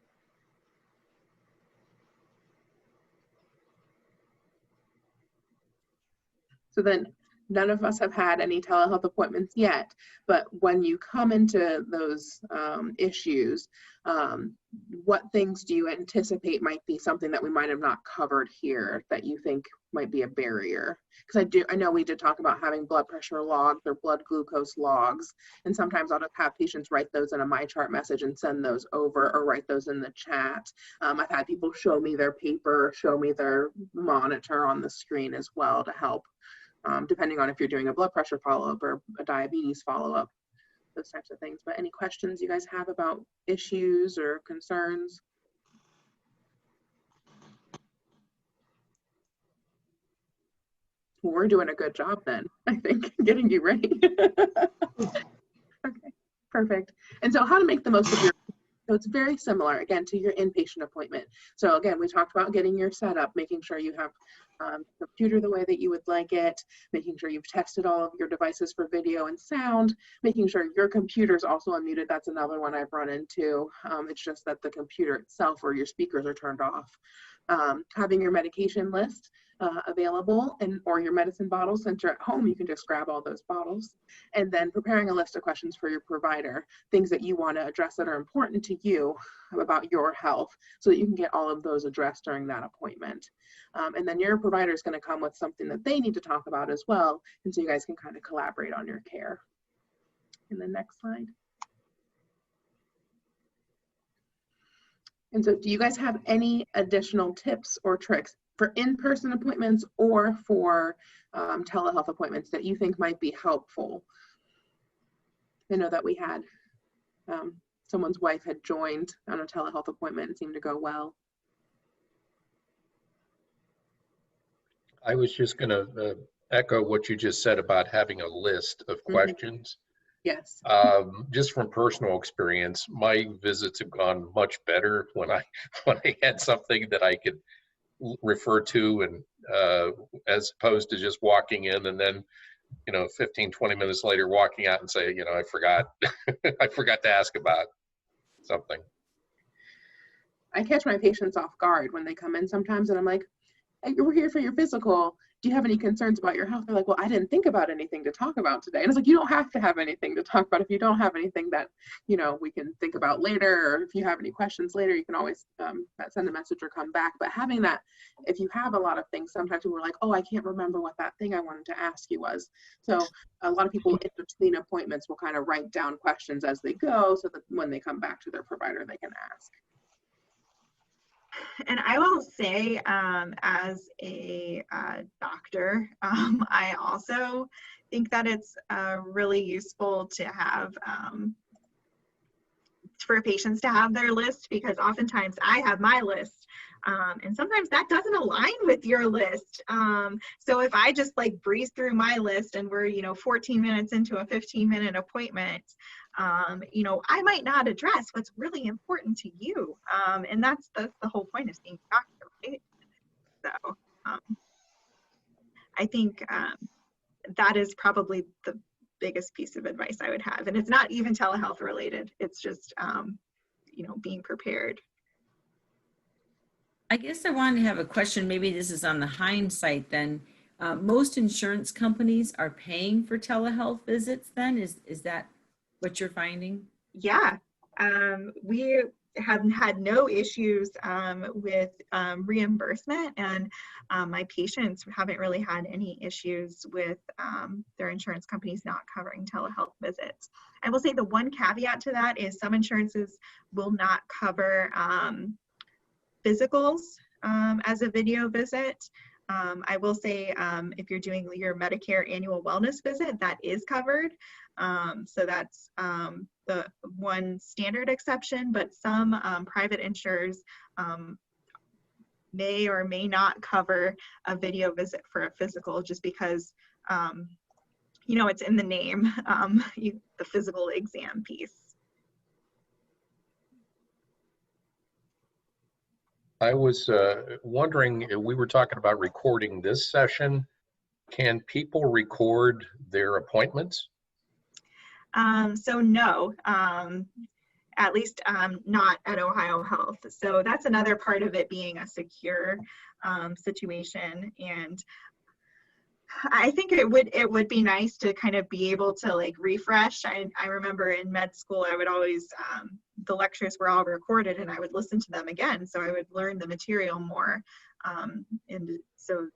So then none of us have had any telehealth appointments yet, but when you come into those issues, what things do you anticipate might be something that we might have not covered here that you think might be a barrier? Because I know we did talk about having blood pressure logs or blood glucose logs, and sometimes I'll have patients write those in a MyChart message and send those over or write those in the chat. I've had people show me their paper, show me their monitor on the screen as well to help. Depending on if you're doing a blood pressure follow-up or a diabetes follow-up, those types of things. But any questions you guys have about issues or concerns? Well, we're doing a good job then, I think, getting you ready. Okay, perfect. And so how to make the most of your So it's very similar, again, to your inpatient appointment. So again, we talked about getting your setup, making sure you have the computer the way that you would like it, making sure you've tested all of your devices for video and sound, making sure your computer is also unmuted. That's another one I've run into. It's just that the computer itself or your speakers are turned off. Having your medication list available or your medicine bottles, since you're at home, you can just grab all those bottles. And then preparing a list of questions for your provider, things that you want to address that are important to you about your health, so that you can get all of those addressed during that appointment. And then your provider is going to come with something that they need to talk about as well, and so you guys can kind of collaborate on your care. And the next slide. And so do you guys have any additional tips or tricks for in-person appointments or for telehealth appointments that you think might be helpful? I know that we had someone's wife had joined on a telehealth appointment and seemed to go well. I was just going to echo what you just said about having a list of questions. Yes. Just from personal experience, my visits have gone much better when I had something that I could refer to, and as opposed to just walking in and then 15, 20 minutes later walking out and say, I forgot I forgot to ask about something. I catch my patients off guard when they come in sometimes, and I'm like, hey, we're here for your physical. Do you have any concerns about your health? They're like, well, I didn't think about anything to talk about today. And it's like, you don't have to have anything to talk about. If you don't have anything that, we can think about later, or if you have any questions later, you can always send a message or come back. But having that, if you have a lot of things, sometimes people are like, oh, I can't remember what that thing I wanted to ask you was. So a lot of people in between appointments will kind of write down questions as they go, so that when they come back to their provider, they can ask. And I will say, as a doctor, I also think that it's really useful to have, for patients to have their list, because oftentimes I have my list, and sometimes that doesn't align with your list. So if I just breeze through my list and we're 14 minutes into a 15-minute appointment, I might not address what's really important to you, and that's the whole point of seeing a doctor, right? So I think that is probably the biggest piece of advice I would have, and it's not even telehealth related. It's just being prepared. I guess I wanted to have a question. Maybe this is on the hindsight then. Most insurance companies are paying for telehealth visits then? Is that what you're finding? Yeah, we have had no issues with reimbursement, and my patients haven't really had any issues with their insurance companies not covering telehealth visits. I will say the one caveat to that is some insurances will not cover physicals as a video visit. I will say if you're doing your Medicare annual wellness visit, that is covered. So that's the one standard exception, but some private insurers may or may not cover a video visit for a physical, just because it's in the name, the physical exam piece. I was wondering, we were talking about recording this session. Can people record their appointments? So no, at least not at Ohio Health. So that's another part of it being a secure situation. And I think it would be nice to kind of be able to refresh. I remember in med school, I would always, the lectures were all recorded and I would listen to them again. So I would learn the material more. And so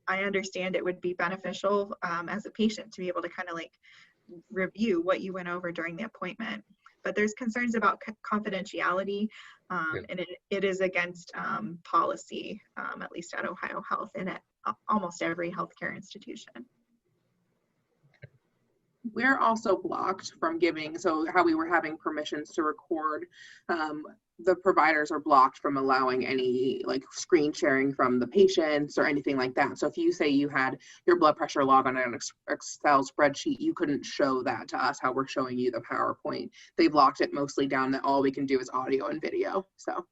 I understand it would be beneficial as a patient to be able to kind of review what you went over during the appointment. But there's concerns about confidentiality, and it is against policy, at least at Ohio Health and at almost every healthcare institution. We're also blocked from giving, so how we were having permissions to record the providers are blocked from allowing any like screen sharing from the patients or anything like that. So if you say you had your blood pressure log on an Excel spreadsheet, you couldn't show that to us how we're showing you the PowerPoint. They've locked it mostly down that all we can do is audio and video. So.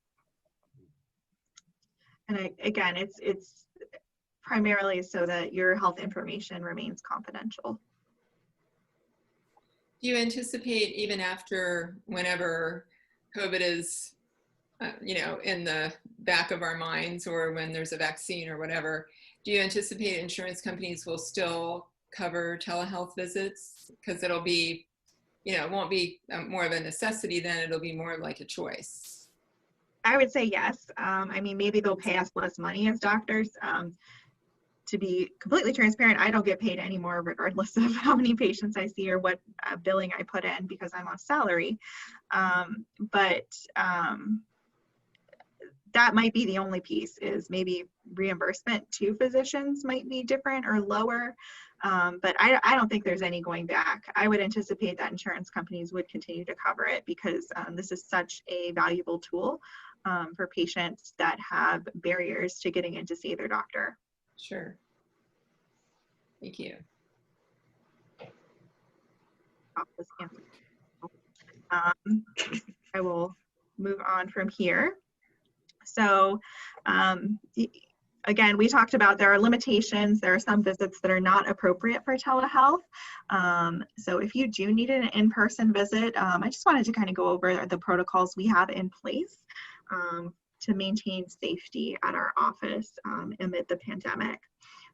And again, it's primarily so that your health information remains confidential. Do you anticipate even after whenever COVID is, in the back of our minds, or when there's a vaccine or whatever, do you anticipate insurance companies will still cover telehealth visits? Because it'll be, it won't be more of a necessity then, it'll be more like a choice. I would say yes. I mean, maybe they'll pay us less money as doctors. To be completely transparent, I don't get paid anymore regardless of how many patients I see or what billing I put in because I'm on salary. But that might be the only piece, is maybe reimbursement to physicians might be different or lower. But I don't think there's any going back. I would anticipate that insurance companies would continue to cover it because this is such a valuable tool for patients that have barriers to getting in to see their doctor. Sure. Thank you. I will move on from here. So again, we talked about there are limitations. There are some visits that are not appropriate for telehealth. So if you do need an in-person visit, I just wanted to kind of go over the protocols we have in place to maintain safety at our office amid the pandemic.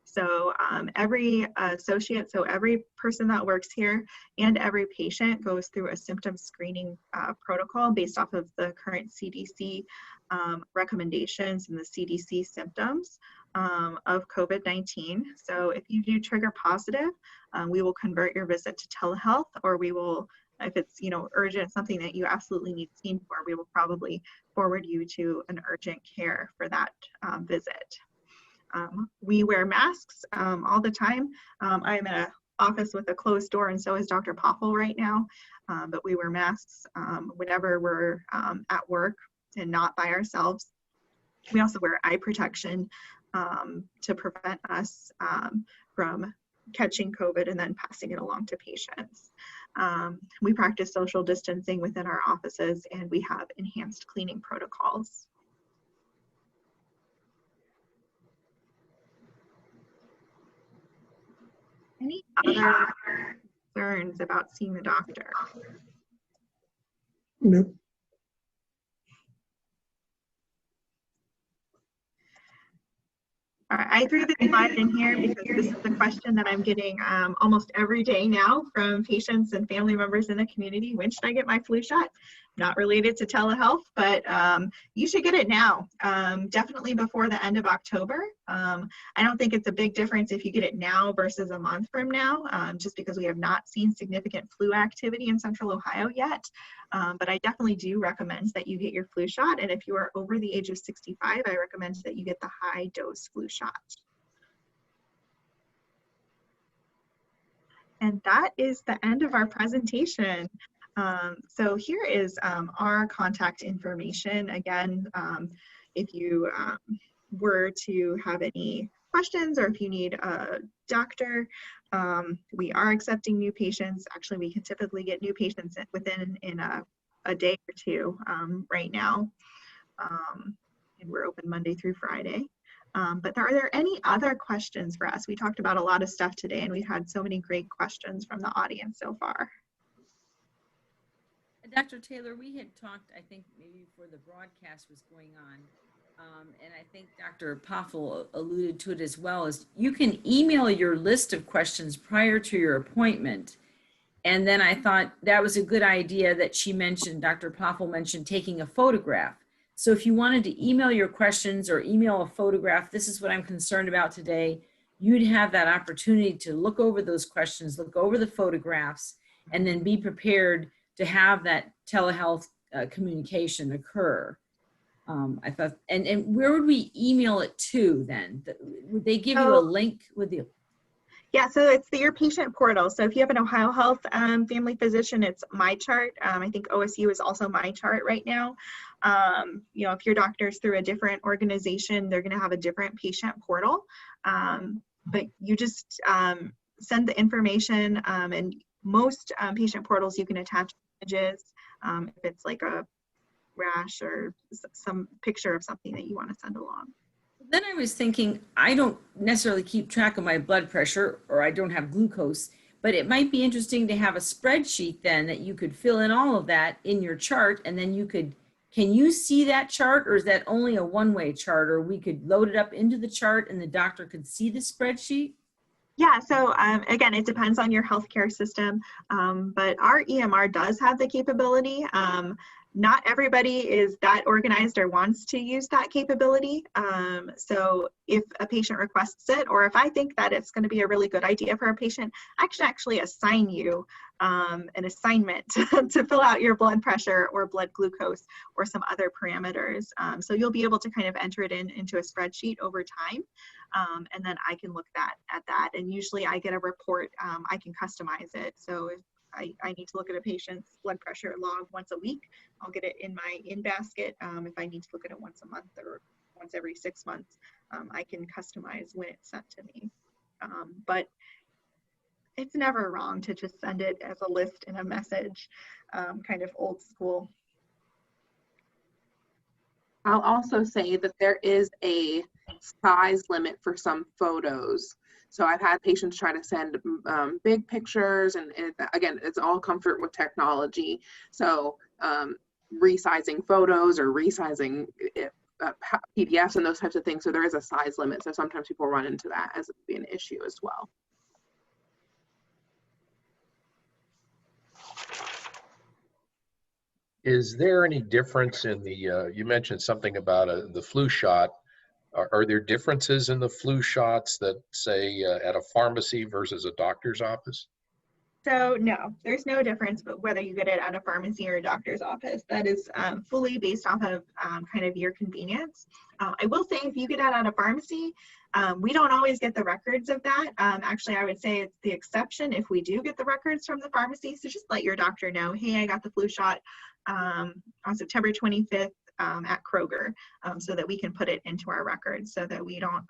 So every associate, so every person that works here and every patient goes through a symptom screening protocol based off of the current CDC recommendations and the CDC symptoms of COVID-19. So if you do trigger positive, we will convert your visit to telehealth, or we will, if it's urgent, something that you absolutely need seen for, we will probably forward you to an urgent care for that visit. We wear masks all the time. I'm in an office with a closed door, and so is Dr. Poffel right now, but we wear masks whenever we're at work and not by ourselves. We also wear eye protection to prevent us from catching COVID and then passing it along to patients. We practice social distancing within our offices, and we have enhanced cleaning protocols. Any other concerns about seeing the doctor? Nope. All right, I threw this slide in here because this is a question that I'm getting almost every day now from patients and family members in the community. When should I get my flu shot? Not related to telehealth, but you should get it now, definitely before the end of October. I don't think it's a big difference if you get it now versus a month from now, just because we have not seen significant flu activity in Central Ohio yet. But I definitely do recommend that you get your flu shot. And if you are over the age of 65, I recommend that you get the high dose flu shot. And that is the end of our presentation. So here is our contact information. Again, if you were to have any questions, or if you need a doctor, we are accepting new patients. Actually, we can typically get new patients within a day or two right now. And we're open Monday through Friday. But are there any other questions for us? We talked about a lot of stuff today, and we've had so many great questions from the audience so far. Dr. Taylor, we had talked, I think maybe before the broadcast was going on, and I think Dr. Poffel alluded to it as well, is you can email your list of questions prior to your appointment. And then I thought that was a good idea that she mentioned, Dr. Poffel mentioned taking a photograph. So if you wanted to email your questions or email a photograph, this is what I'm concerned about today, you'd have that opportunity to look over those questions, look over the photographs, and then be prepared to have that telehealth communication occur. I thought, and where would we email it to then? Would they give you a link with you? Yeah, so it's your patient portal. So if you have an Ohio Health family physician, it's MyChart. I think OSU is also MyChart right now. You know, if your doctor's through a different organization, they're going to have a different patient portal. But you just send the information, and most patient portals you can attach images if it's like a rash or some picture of something that you want to send along. Then I was thinking, I don't necessarily keep track of my blood pressure, or I don't have glucose, but it might be interesting to have a spreadsheet then that you could fill in all of that in your chart, and then you could, can you see that chart, or is that only a one-way chart, or we could load it up into the chart and the doctor could see the spreadsheet? Yeah, so again, it depends on your healthcare system, but our EMR does have the capability. Not everybody is that organized or wants to use that capability. So if a patient requests it, or if I think that it's going to be a really good idea for a patient, I can actually assign you an assignment to fill out your blood pressure or blood glucose or some other parameters. So you'll be able to kind of enter it into a spreadsheet over time. And then I can look at that. And usually I get a report, I can customize it. So if I need to look at a patient's blood pressure log once a week, I'll get it in my basket. If I need to look at it once a month or once every 6 months, I can customize when it's sent to me. But it's never wrong to just send it as a list in a message, kind of old school. I'll also say that there is a size limit for some photos. So I've had patients try to send big pictures, and again, it's all comfort with technology. So resizing photos or resizing PDFs and those types of things. So there is a size limit. So sometimes people run into that as an issue as well. Is there any difference in the, you mentioned something about the flu shot. Are there differences in the flu shots that say at a pharmacy versus a doctor's office? So no, there's no difference, but whether you get it at a pharmacy or a doctor's office, that is fully based off of kind of your convenience. I will say if you get it at a pharmacy, we don't always get the records of that. Actually, I would say it's the exception if we do get the records from the pharmacy. So just let your doctor know, hey, I got the flu shot on September 25th at Kroger, so that we can put it into our records so that we don't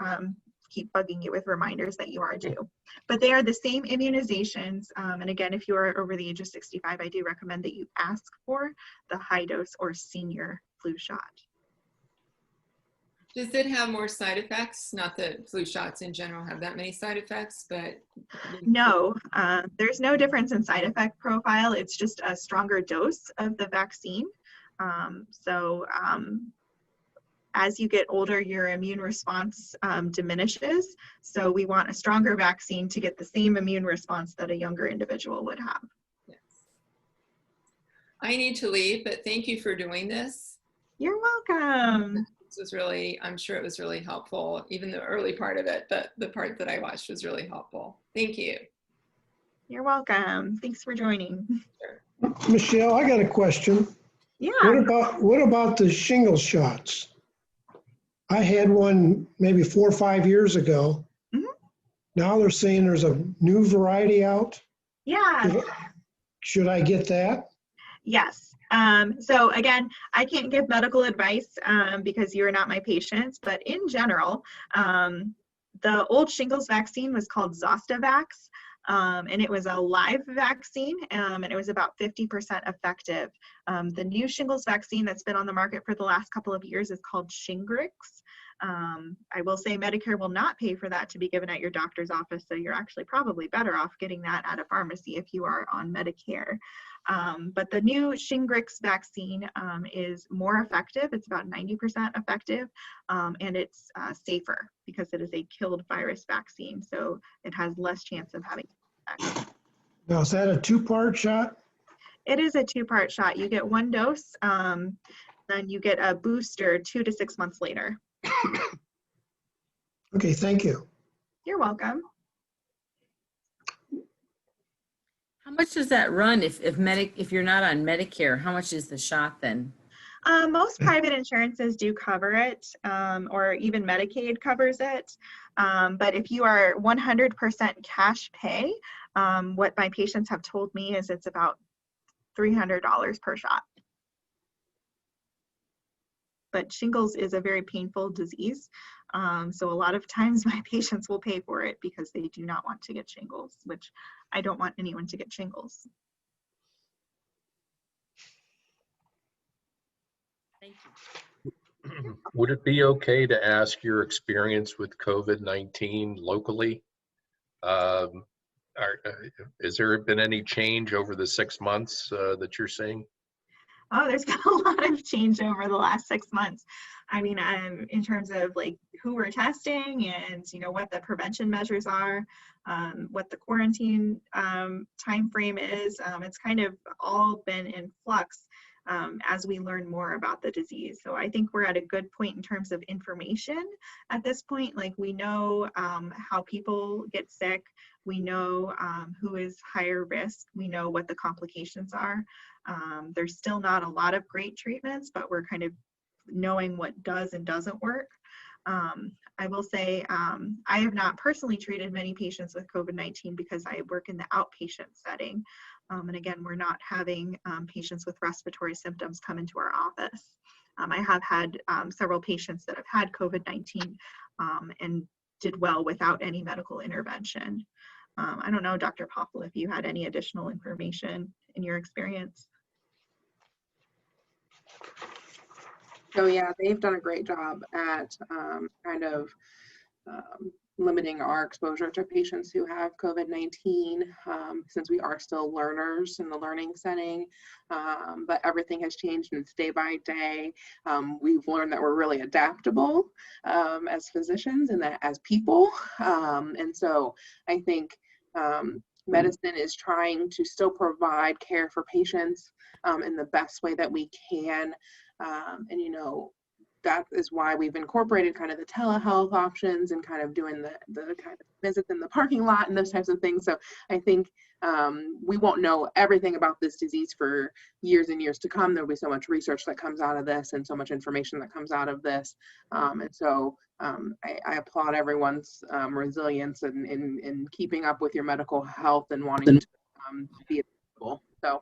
keep bugging you with reminders that you are due. But they are the same immunizations. And again, if you are over the age of 65, I do recommend that you ask for the high dose or senior flu shot. Does it have more side effects? Not that flu shots in general have that many side effects, but. No, there's no difference in side effect profile. It's just a stronger dose of the vaccine. As you get older, your immune response diminishes. So we want a stronger vaccine to get the same immune response that a younger individual would have. Yes. I need to leave, but thank you for doing this. You're welcome. This was really, I'm sure it was really helpful. Even the early part of it, but the part that I watched was really helpful. Thank you. You're welcome. Thanks for joining. Sure. Michelle, I got a question. Yeah. What about the shingle shots? I had one maybe 4 or 5 years ago. Mm-hmm. Now they're saying there's a new variety out. Yeah. Should I get that? Yes. So again, I can't give medical advice because you are not my patients, but in general, the old shingles vaccine was called Zostavax, and it was a live vaccine, and it was about 50% effective. The new shingles vaccine that's been on the market for the last couple of years is called Shingrix. I will say Medicare will not pay for that to be given at your doctor's office, so you're actually probably better off getting that at a pharmacy if you are on Medicare. But the new Shingrix vaccine is more effective. It's about 90% effective, and it's safer because it is a killed virus vaccine, so it has less chance of having effects. Now, is that a 2-part shot? It is a 2-part shot. You get 1 dose, then you get a booster 2 to 6 months later. Okay, thank you. You're welcome. How much does that run if you're not on Medicare? How much is the shot then? Most private insurances do cover it, or even Medicaid covers it. But if you are 100% cash pay, what my patients have told me is it's about $300 per shot. but shingles is a very painful disease. So a lot of times my patients will pay for it because they do not want to get shingles, which I don't want anyone to get shingles. Thank you. Would it be okay to ask your experience with COVID-19 locally? Has there been any change over the 6 months that you're seeing? Oh, there's been a lot of change over the last 6 months. I mean, in terms of like who we're testing and, you know, what the prevention measures are, what the quarantine time frame is, it's kind of all been in flux as we learn more about the disease. So I think we're at a good point in terms of information at this point. Like we know how people get sick. We know who is higher risk. We know what the complications are. There's still not a lot of great treatments, but we're kind of knowing what does and doesn't work. I will say I have not personally treated many patients with COVID-19 because I work in the outpatient setting. And again, we're not having patients with respiratory symptoms come into our office. I have had several patients that have had COVID-19 and did well without any medical intervention. I don't know, Dr. Poppel, if you had any additional information in your experience. So yeah, they've done a great job at kind of limiting our exposure to patients who have COVID-19 since we are still learners in the learning setting, but everything has changed and it's day by day. We've learned that we're really adaptable as physicians and that as people. And so I think medicine is trying to still provide care for patients in the best way that we can. And, you know, that is why we've incorporated kind of the telehealth options and kind of doing the kind of visits in the parking lot and those types of things. So I think we won't know everything about this disease for years and years to come. There'll be so much research that comes out of this and so much information that comes out of this. And so I applaud everyone's resilience in keeping up with your medical health and wanting to be available. So